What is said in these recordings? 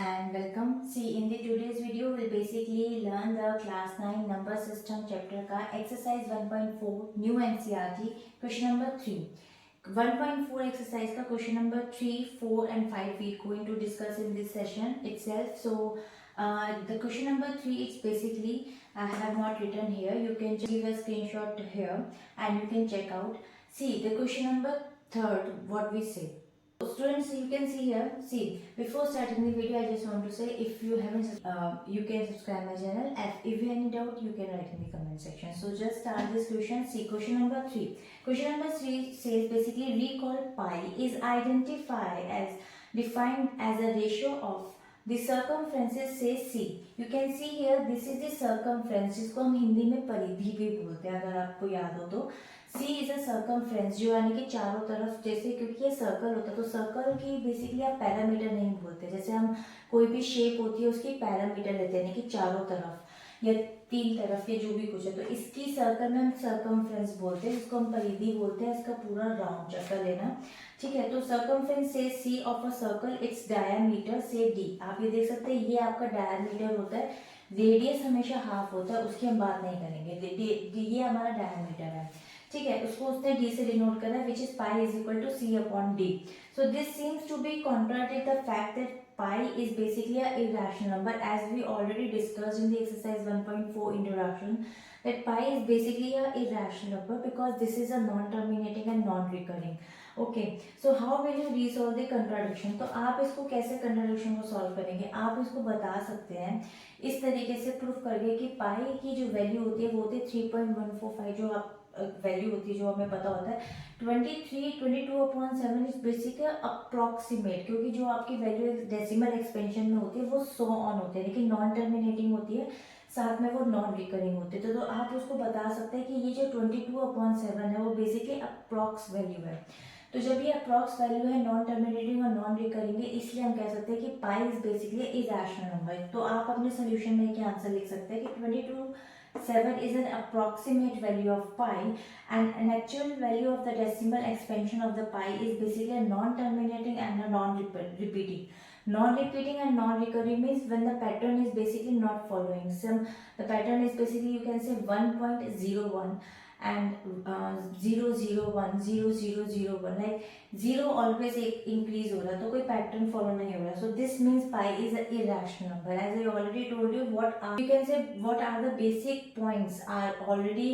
and welcome. See, in the today's video we'll basically learn the class 9 number system chapter का exercise 1.4 new NCERT question number 3. 1.4 exercise का question number 3, 4 and 5 we going to discuss in this session itself. So the question number 3 is basically I have not written here. You can just give a screenshot here and you can check out. See the question number 3rd what we say. Students, you can see here. See, before starting the video, I just want to say if you haven't, you can subscribe my channel. If you have any doubt, you can write in the comment section. So just start this question. See, question number 3. Question number 3 says basically recall pi is identified as defined as a ratio of the circumferences say C. You can see here this is the circumference जिसको हम हिंदी में परिधि भी बोलते हैं अगर आपको याद हो तो. C इज अ सर्कमफ्रेंस जो यानी कि चारों तरफ जैसे क्योंकि ये सर्कल होता है तो सर्कल की बेसिकली आप पैरामीटर नहीं बोलते. जैसे हम कोई भी शेप होती है उसकी पैरामीटर लेते हैं कि चारों तरफ या 3 तरफ या जो भी कुछ है तो इसकी सर्कल में हम सर्कमफ्रेंस बोलते हैं जिसको हम परिधि बोलते हैं. इसका पूरा राउंड चक्कर लेना. ठीक है. तो सर्कमफ्रेंस से C of a circle its diameter से D. आप ये देख सकते हैं ये आपका डायमीटर होता है. रेडियस हमेशा हाफ होता है उसकी हम बात नहीं करेंगे. ये हमारा डायमीटर है. ठीक है. उसको उसने D से डिनोट करा है which is pi is equal to C upon D. So this seems to be contradict the fact that pi is basically a irrational number as we already discussed in the exercise 1.4 introduction that pi is basically a irrational number because this is a non-terminating and non-recurring. Okay, so how will you resolve the contradiction? तो आप इसको कैसे contradiction को solve करेंगे? आप इसको बता सकते हैं इस तरीके से प्रूफ करके कि पाई की जो वैल्यू होती है वो होती है 3.145 जो आप वैल्यू होती है जो हमें पता होता है 22/7 इज बेसिकली अप्रॉक्सीमेट क्योंकि जो आपकी वैल्यू डेसिमल एक्सपेंशन में होती है वो 100 ऑन होती है लेकिन नॉन टर्मिनेटिंग होती है साथ में वो नॉन रिकरिंग होती है. तो आप उसको बता सकते हैं कि ये जो 22/7 है वो बेसिकली अप्रॉक्स वैल्यू है. तो जब ये अप्रॉक्स वैल्यू है नॉन टर्मिनेटिंग और नॉन रिकरिंग है इसलिए हम कह सकते हैं कि pi is basically irrational number. तो आप अपने सोल्यूशन में क्या आंसर लिख सकते हैं कि 22/7 is an approximate value of pi and an actual value of the decimal expansion of the pi is basically a non-terminating and a non-repeating. Non-repeating and non-recurring means when the pattern is basically not following. The pattern is basically you can say 1.01 and 001 0001 like 0 always increase हो रहा तो कोई pattern follow नहीं हो रहा. So this means pi is an irrational number. As I already told you you can say what are the basic points are already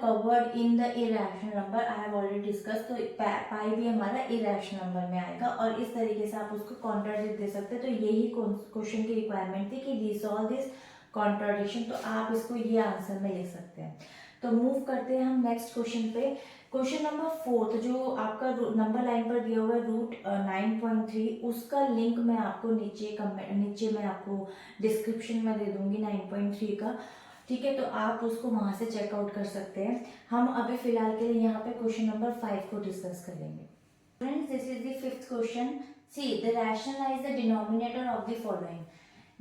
covered in the irrational number. I have already discussed. तो pi भी हमारा irrational number में आएगा और इस तरीके से आप उसको contradict दे सकते हैं. तो यही क्वेश्चन की रिक्वायरमेंट थी कि resolve this contradiction. तो आप इसको ये आंसर में लिख सकते हैं. तो मूव करते हैं हम नेक्स्ट क्वेश्चन पे. क्वेश्चन नंबर 4 जो आपका नंबर लाइन पर दिया हुआ है रूट 9.3 उसका लिंक मैं आपको नीचे मैं आपको डिस्क्रिप्शन में दे दूंगी 9.3 का. ठीक है. तो आप उसको वहां से चेकआउट कर सकते हैं. हम अभी फिलहाल के लिए यहाँ पे क्वेश्चन नंबर 5 को डिस्कस करेंगे. Friends this is the 5th question. See the rationalize the denominator of the following.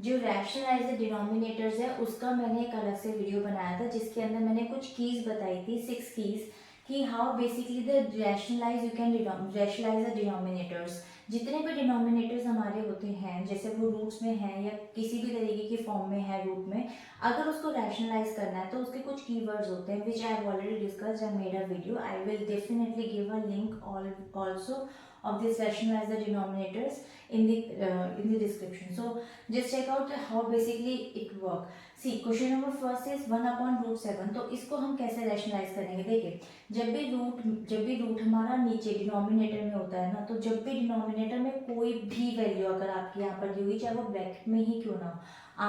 जो रैशनलाइज द डिनोमिनेटर्स है उसका मैंने एक अलग से वीडियो बनाया था जिसके अंदर मैंने कुछ कीज बताई थी 6 कीज कि how basically the rationalize you can rationalize the denominators. जितने भी डिनोमिनेटर्स हमारे होते हैं जैसे वो रूट्स में हैं या किसी भी तरीके की फॉर्म में है रूट में अगर उसको रैशनलाइज करना है तो उसके कुछ कीवर्ड्स होते हैं which I have already discussed and made a video. I will definitely give a link also of this rationalize the denominators in the description. So just check out how basically it work. See question number first is 1/√7. तो इसको हम कैसे rationalize करेंगे. देखिए जब भी root हमारा नीचे डिनोमिनेटर में होता है ना तो जब भी डिनोमिनेटर में कोई भी वैल्यू अगर आपकी यहाँ पर दी हुई चाहे वो ब्रैकेट में ही क्यों ना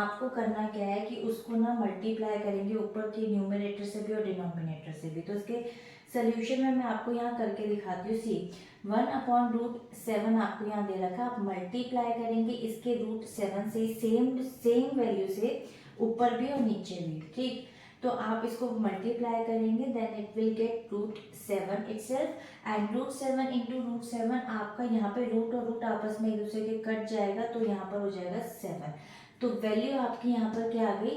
आपको करना क्या है कि उसको ना मल्टीप्लाई करेंगे ऊपर के न्यूमरेटर से भी और डिनोमिनेटर से भी. तो इसके सोल्यूशन में मैं आपको यहाँ करके दिखाती हूँ. सी 1/√7 आपको यहाँ दे रखा आप मल्टीप्लाई करेंगे इसके √7 से सेम वैल्यू से ऊपर भी और नीचे भी. ठीक. तो आप इसको मल्टीप्लाई करेंगे then it will get √7 itself and √7 into √7 आपका यहाँ पे रूट और रूट आपस में एक दूसरे के कट जाएगा तो यहाँ पर हो जाएगा 7. तो वैल्यू आपकी यहाँ पर क्या आ गई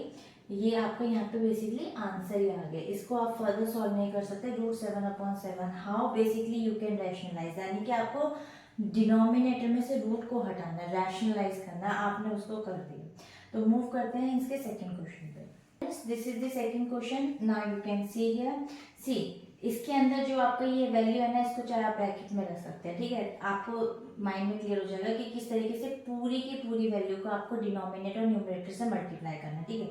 ये आपका यहाँ पे बेसिकली आंसर ही आ गया. इसको आप फर्दर सॉल्व नहीं कर सकते. √7/7 how basically you can rationalize यानी कि आपको डिनोमिनेटर में से रूट को हटाना, रैशनलाइज करना, आपने उसको कर दिया। तो मूव करते हैं इसके सेकंड क्वेश्चन पे। This is the second question. Now you can see here, see इसके अंदर जो आपका ये वैल्यू है ना, इसको चाहे आप ब्रैकेट में रख सकते हैं, ठीक है। आपको माइंड में क्लियर हो जाएगा कि किस तरीके से पूरी की पूरी वैल्यू को आपको डिनोमिनेटर और न्यूमरेटर से मल्टीप्लाई करना है, ठीक है।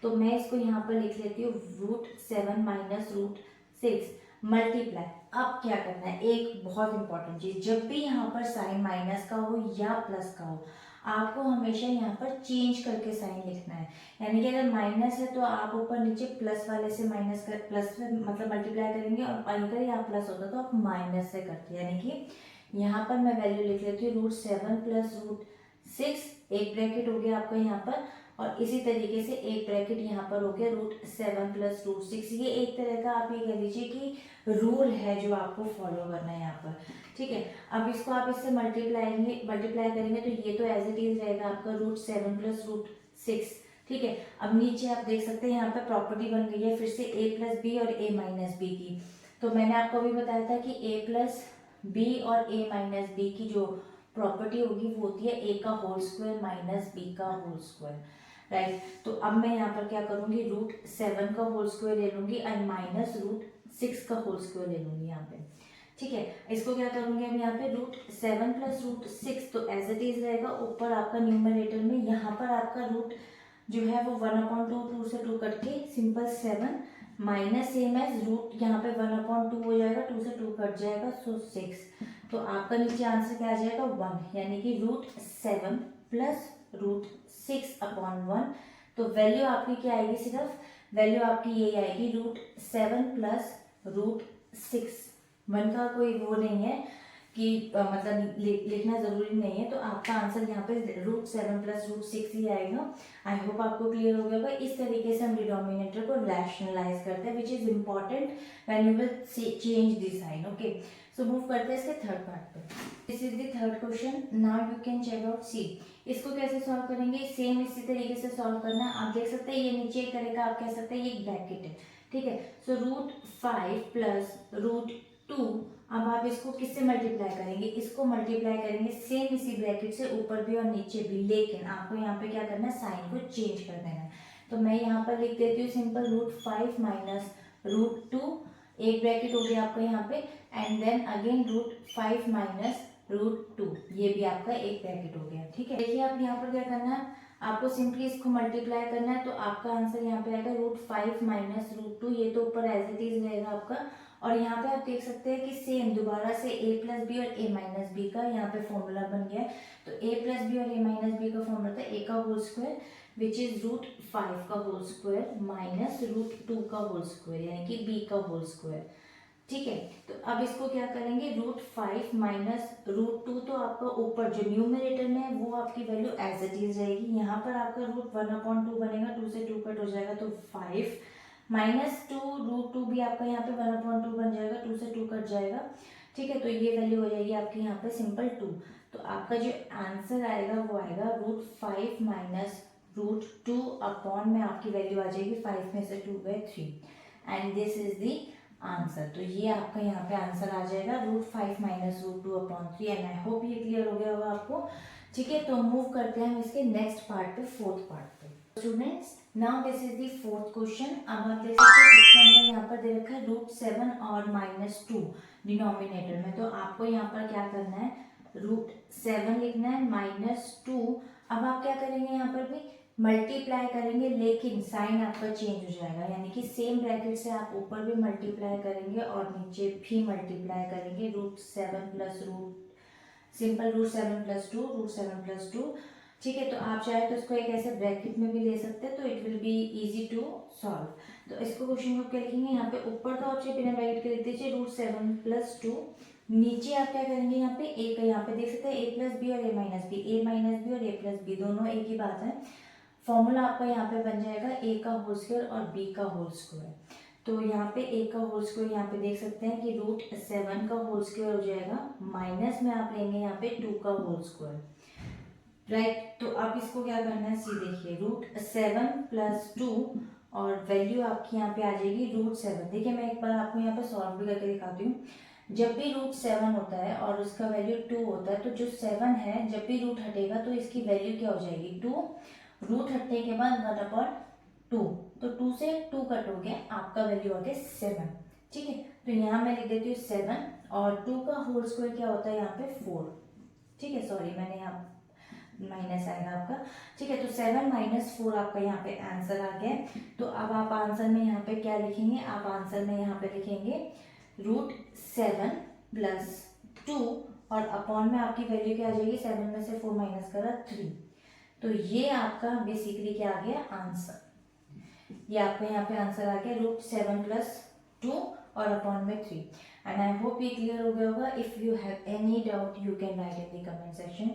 तो मैं इसको यहाँ पर लिख लेती हूँ √7 माइनस √6 मल्टीप्लाई। अब क्या करना है, एक बहुत इंपॉर्टेंट चीज, जब भी यहाँ पर साइन माइनस का हो या प्लस का हो, आपको हमेशा यहाँ पर चेंज करके साइन लिखना है। यानी कि अगर माइनस है तो आप ऊपर नीचे प्लस वाले से माइनस कर, प्लस से मतलब मल्टीप्लाई करेंगे, और अगर यहाँ प्लस होता तो आप माइनस से करते। यानी कि यहाँ पर मैं वैल्यू लिख लेती हूँ √7 प्लस √6, एक ब्रैकेट हो गया आपका यहाँ पर, और इसी तरीके से एक ब्रैकेट यहाँ पर हो गया √7 प्लस √6। ये एक तरह का आप ये कह लीजिए कि रूल है जो आपको फॉलो करना है यहाँ पर, ठीक है। अब इसको आप इससे मल्टीप्लाई करेंगे तो ये तो एज इट इज रहेगा आपका √7 प्लस √6, ठीक है। अब नीचे आप देख सकते हैं यहाँ पे प्रॉपर्टी बन गई है फिर से a प्लस बी और a माइनस बी की। तो मैंने आपको अभी बताया था कि a प्लस बी और a माइनस बी की जो प्रॉपर्टी होगी वो होती है a का होल स्क्वायर माइनस b का होल स्क्वायर, राइट। तो अब मैं यहाँ पर क्या करूँगी, √7 का होल स्क्वायर ले लूंगी एंड माइनस √6 का होल स्क्वायर ले लूंगी यहाँ पे, ठीक है। इसको क्या करूंगी अब यहाँ पे √7 प्लस √6 तो एज इट इज रहेगा, ऊपर आपका न्यूमरेटर में यहाँ पर आपका रूट जो है वो 1/2, 2 से 2 कट के simple 7 minus same as root यहाँ पे 1/2 हो जाएगा, 2 से 2 कट जाएगा, सो 6। तो आपका नीचे आंसर क्या आ जाएगा 1, यानी कि √7 प्लस √6/1। तो वैल्यू आपकी क्या आएगी, सिर्फ वैल्यू आपकी यही आएगी √7 प्लस √6। 1 का कोई वो नहीं है कि मतलब लिखना जरूरी नहीं है। तो आपका आंसर यहाँ पे √7 प्लस √6 ही आएगा। आई होप आपको क्लियर हो गया होगा। इस तरीके से हम डिनोमिनेटर को रैशनलाइज करते हैं, which is important when you will change the sign. Okay, so move करते हैं इसके थर्ड पार्ट पे। This is the third question. Now you can check out, see इसको कैसे सॉल्व करेंगे, सेम इसी तरीके से सॉल्व करना है। आप देख सकते हैं ये नीचे एक तरह का आप कह सकते हैं ये ब्रैकेट है, ठीक है। सो √5 प्लस √2, अब आप इसको किससे मल्टीप्लाई करेंगे, इसको मल्टीप्लाई करेंगे सेम इसी ब्रैकेट से ऊपर भी और नीचे भी, लेकिन आपको यहाँ पे क्या करना है, साइन को चेंज कर देना है। तो मैं यहाँ पर लिख देती हूँ सिंपल √5 माइनस √2, एक ब्रैकेट हो गया आपका यहाँ पे, एंड देन अगेन √5 माइनस √2, ये भी आपका एक ब्रैकेट हो गया, ठीक है। देखिए आप यहाँ पर क्या करना है, आपको सिंपली इसको मल्टीप्लाई करना है। तो आपका आंसर यहाँ पे आएगा √5 माइनस √2, ये तो ऊपर एज इट इज रहेगा आपका। और यहाँ पे आप देख सकते हैं कि सेम दोबारा से a प्लस बी और a माइनस बी का यहाँ पे फॉर्मूला बन गया है। तो a प्लस बी और a माइनस बी का फॉर्मूला था a का होल स्क्वायर विच इज √5 का होल स्क्वायर माइनस √2 का होल स्क्वायर, यानी कि b का होल स्क्वायर, ठीक है। तो अब इसको क्या करेंगे, √5 माइनस √2, तो आपका ऊपर जो न्यूमरेटर में है वो आपकी वैल्यू एज इट इज रहेगी। यहाँ पर आपका √1/2 बनेगा, 2 से 2 कट हो जाएगा तो 5 माइनस 2 √2 भी आपका यहाँ पे 1/2 बन जाएगा, 2 से 2 कट जाएगा, ठीक है। तो ये वैल्यू हो जाएगी आपकी यहाँ पे सिंपल 2। तो आपका जो आंसर आएगा वो आएगा √5 माइनस √2 अपॉन में आपकी वैल्यू आ जाएगी 5 में से 2 गए 3, and this is the answer. तो ये आपका यहाँ पे आंसर आ जाएगा √5 minus √2 upon 3, and I hope ये क्लियर हो गया होगा आपको, ठीक है। तो मूव करते हैं हम इसके नेक्स्ट पार्ट पे, फोर्थ पार्ट पे। Students, now this is the fourth question. अब आप देख सकते हैं इसके अंदर यहाँ पर दे रखा है √7 और -2 डिनोमिनेटर में। तो आपको यहाँ पर क्या करना है, √7 लिखना है -2। अब आप क्या करेंगे, यहाँ पर भी मल्टीप्लाई करेंगे, लेकिन साइन आपका चेंज हो जाएगा, यानी कि सेम ब्रैकेट से आप ऊपर भी मल्टीप्लाई करेंगे और नीचे भी मल्टीप्लाई करेंगे। √7 प्लस सिंपल √7 प्लस 2, √7 प्लस 2, ठीक है। तो आप चाहे तो इसको एक ऐसे ब्रैकेट में भी ले सकते हैं, तो it will be easy to solve. तो इसको क्वेश्चन को क्या लिखेंगे, यहाँ पे ऊपर तो आप बिना ब्रैकेट के लिख दीजिए √7 प्लस 2, नीचे आप क्या करेंगे, यहाँ पे एक, यहाँ पे देख सकते हैं a प्लस बी और a minus B, a minus B और a प्लस बी दोनों एक ही बात है। फॉर्मूला आपका यहाँ पे बन जाएगा a का होल स्क्वायर और b का होल स्क्वायर। तो यहाँ पे a का होल स्क्वायर यहाँ पे देख सकते हैं कि √7 का होल स्क्वायर हो जाएगा, माइनस में आप लेंगे यहाँ पे 2 का होल स्क्वायर, राइट। तो अब इसको क्या करना है, सी देखिए √7 प्लस 2 और वैल्यू आपकी यहाँ पे आ जाएगी √7। देखिए मैं एक बार आपको यहाँ पे सॉल्व भी करके दिखाती हूँ। जब भी रूट 7 होता है और उसका वैल्यू 2 होता है, तो जो 7 है जब भी रूट हटेगा तो इसकी वैल्यू क्या हो जाएगी 2, रूट हटने के बाद 1/2, तो 2 से 2 कट हो गया, आपका वैल्यू आ गया 7। ठीक है, तो यहाँ मैं लिख देती हूँ 7 और 2 का होल स्क्वायर क्या होता है यहाँ पे 4। ठीक है, सॉरी मैंने यहाँ माइनस आएगा आपका। ठीक है, तो 7 - 4 आपका यहाँ पे आंसर आ गया। तो अब आप आंसर में यहाँ पे क्या लिखेंगे, आप आंसर में यहाँ पे लिखेंगे √7 + 2 और अपॉन में आपकी वैल्यू क्या आ जाएगी, 7 में से 4 माइनस करा 3। तो ये आपका बेसिकली क्या आ गया आंसर, ये आपका यहाँ पे आंसर आ गया √7 + 2 और अपॉन में 3। एंड आई होप ये क्लियर हो गया होगा। If you have any doubt you can write in the comment section.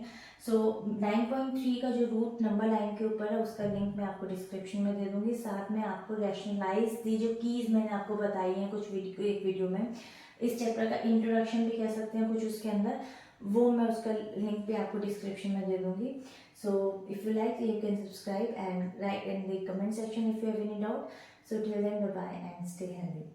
So 9.3 का जो रूट नंबर लाइन के ऊपर है उसका लिंक मैं आपको डिस्क्रिप्शन में दे दूंगी। साथ में आपको रैशनलाइज दी जो कीज मैंने आपको बताई हैं कुछ एक वीडियो में, इस चैप्टर का इंट्रोडक्शन भी कह सकते हैं कुछ उसके अंदर, वो मैं उसका लिंक भी आपको डिस्क्रिप्शन में दे दूंगी। So if you like, you can subscribe and write in the comment section if you have any doubt. So till then, bye bye and stay healthy.